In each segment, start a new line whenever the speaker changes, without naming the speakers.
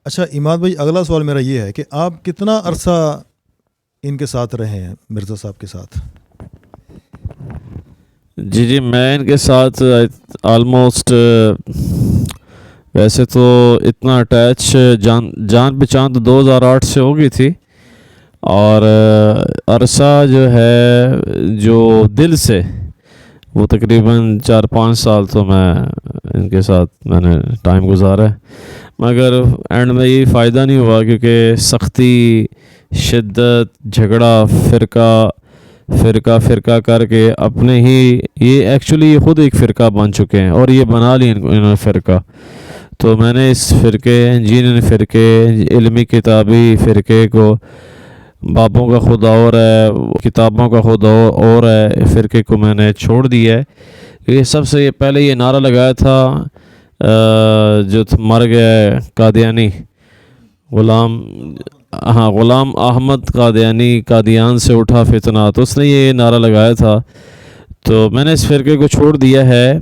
اچھا عماد بھائی، اگلا سوال میرا یہ ہے کہ آپ کتنا عرصہ ان کے ساتھ رہے ہیں، مرزا صاحب کے ساتھ؟
جی میں ان کے ساتھ آلموسٹ ویسے تو اتنا اٹیچ جان پہچان تو 2008 سے ہو گئی تھی، اور عرصہ جو ہے جو دل سے وہ تقریباً 4-5 سال تو میں ان کے ساتھ میں نے ٹائم گزارا ہے، مگر اینڈ میں یہ فائدہ نہیں ہوا، کیونکہ سختی، شدت، جھگڑا، فرقہ کر کے اپنے ہی یہ ایکچولی یہ خود ایک فرقہ بن چکے ہیں، اور یہ بنا لی انہوں نے فرقہ. تو میں نے اس فرقے، انجینئر فرقے، علمی کتابی فرقے کو، بابوں کا خدا اور ہے، کتابوں کا خدا اور ہے، فرقے کو میں نے چھوڑ دیا ہے. یہ سب سے پہلے یہ نعرہ لگایا تھا جو مر گیا قادیانی غلام احمد قادیانی، قادیان سے اٹھا فتنہ، تو اس نے یہ نعرہ لگایا تھا. تو میں نے اس فرقے کو چھوڑ دیا ہے،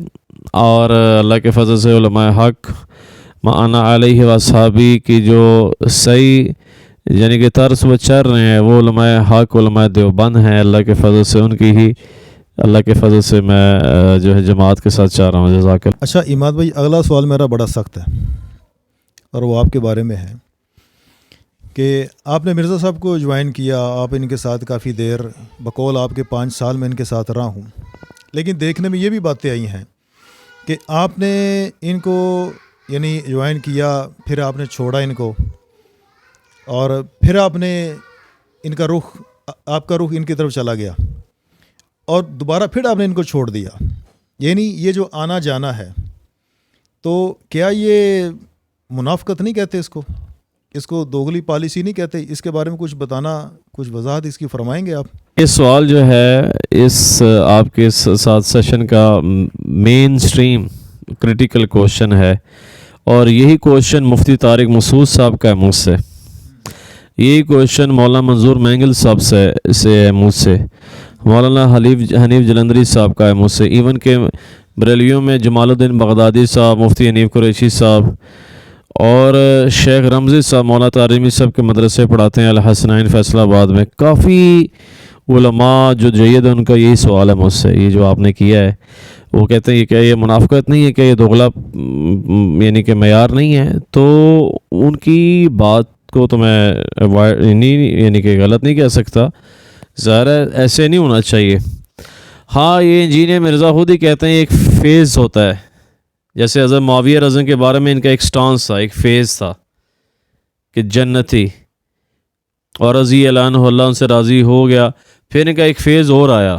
اور اللہ کے فضل سے علماء حق ما انا علیہ واصحابی کی جو صحیح یعنی کہ طرز وہ چل رہے ہیں، وہ علماء حق، علماء دیوبند ہیں. اللہ کے فضل سے ان کی ہی، اللہ کے فضل سے میں جو ہے جماعت کے ساتھ چاہ رہا ہوں. جزاک اللہ.
اچھا عماد بھائی، اگلا سوال میرا بڑا سخت ہے، اور وہ آپ کے بارے میں ہے کہ آپ نے مرزا صاحب کو جوائن کیا، آپ ان کے ساتھ کافی دیر، بقول آپ کے 5 سال میں ان کے ساتھ رہا ہوں، لیکن دیکھنے میں یہ بھی باتیں آئی ہیں کہ آپ نے ان کو یعنی جوائن کیا، پھر آپ نے چھوڑا ان کو، اور پھر آپ نے ان کا رخ، آپ کا رخ ان کی طرف چلا گیا، اور دوبارہ پھر آپ نے ان کو چھوڑ دیا. یعنی یہ جو آنا جانا ہے، تو کیا یہ منافقت نہیں کہتے اس کو دوغلی پالیسی نہیں کہتے؟ اس کے بارے میں کچھ بتانا، کچھ وضاحت اس کی فرمائیں گے آپ؟
یہ سوال جو ہے اس آپ کے ساتھ سیشن کا مین سٹریم کریٹیکل کوشچن ہے، اور یہی کوشچن مفتی طارق مسعود صاحب کا ہے مجھ سے، یہی کوشچن مولانا منظور مینگل صاحب سے ہے مجھ سے، مولانا حنیف جلندری صاحب کا ہے مجھ سے، ایون کہ بریلیوں میں جمال الدین بغدادی صاحب، مفتی حنیف قریشی صاحب، اور شیخ رمزی صاحب مولانا تعلیمی صاحب کے مدرسے پڑھاتے ہیں الحسنین فیصل آباد میں. کافی علماء جو جید ان کا یہی سوال ہے مجھ سے، یہ جو آپ نے کیا ہے، وہ کہتے ہیں یہ کیا یہ منافقت نہیں ہے، کہ یہ دوغلا یعنی کہ معیار نہیں ہے؟ تو ان کی بات کو تو میں یعنی کہ غلط نہیں کہہ سکتا، ظاہر ہے ایسے نہیں ہونا چاہیے. ہاں، یہ انجینئر مرزا خود ہی کہتے ہیں ایک فیز ہوتا ہے، جیسے حضرت معاویہ رضی کے بارے میں ان کا ایک سٹانس تھا، ایک فیز تھا کہ جنتی، اور رضی اللہ عنہ، اللہ ان سے راضی ہو گیا. پھر ان کا ایک فیز اور آیا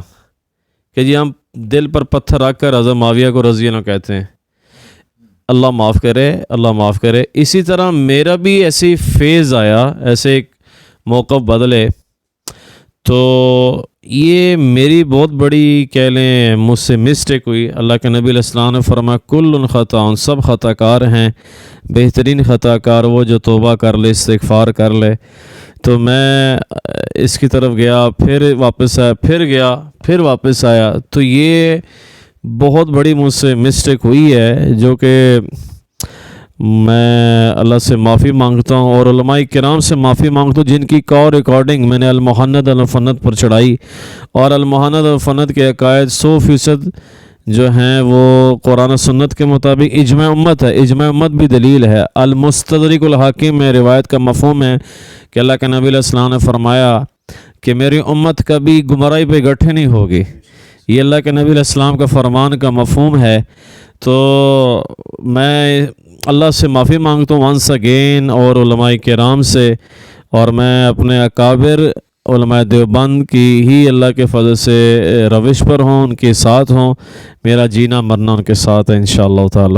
کہ جی ہم دل پر پتھر رکھ کر حضرت معاویہ کو رضی اللہ کہتے ہیں، اللہ معاف کرے، اللہ معاف کرے. اسی طرح میرا بھی ایسی فیز آیا، ایسے ایک موقف بدلے، تو یہ میری بہت بڑی کہہ لیں مجھ سے مسٹیک ہوئی. اللہ کے نبی علیہ السلام نے فرمایا کل خطا، سب خطا کار ہیں، بہترین خطا کار وہ جو توبہ کر لے، استغفار کر لے. تو میں اس کی طرف گیا، پھر واپس آیا، پھر گیا، پھر واپس آیا. تو یہ بہت بڑی مجھ سے مسٹیک ہوئی ہے، جو کہ میں اللہ سے معافی مانگتا ہوں، اور علماء کرام سے معافی مانگتا ہوں جن کی ریکارڈنگ میں نے المحند المفند پر چڑھائی، اور المحند المفند کے عقائد 100% جو ہیں وہ قرآن و سنت کے مطابق اجماع امت ہے. اجماع امت بھی دلیل ہے. المستدرک الحاکم میں روایت کا مفہوم ہے کہ اللہ کے نبی علیہ السلام نے فرمایا کہ میری امت کبھی گمراہی پہ گٹھے نہیں ہوگی. یہ اللہ کے نبی علیہ السلام کا فرمان کا مفہوم ہے. تو میں اللہ سے معافی مانگتا ہوں ونس اگین، اور علماء کرام سے، اور میں اپنے اکابر علماء دیوبند کی ہی اللہ کے فضل سے روش پر ہوں، ان کے ساتھ ہوں. میرا جینا مرنا ان کے ساتھ ہے انشاءاللہ تعالی.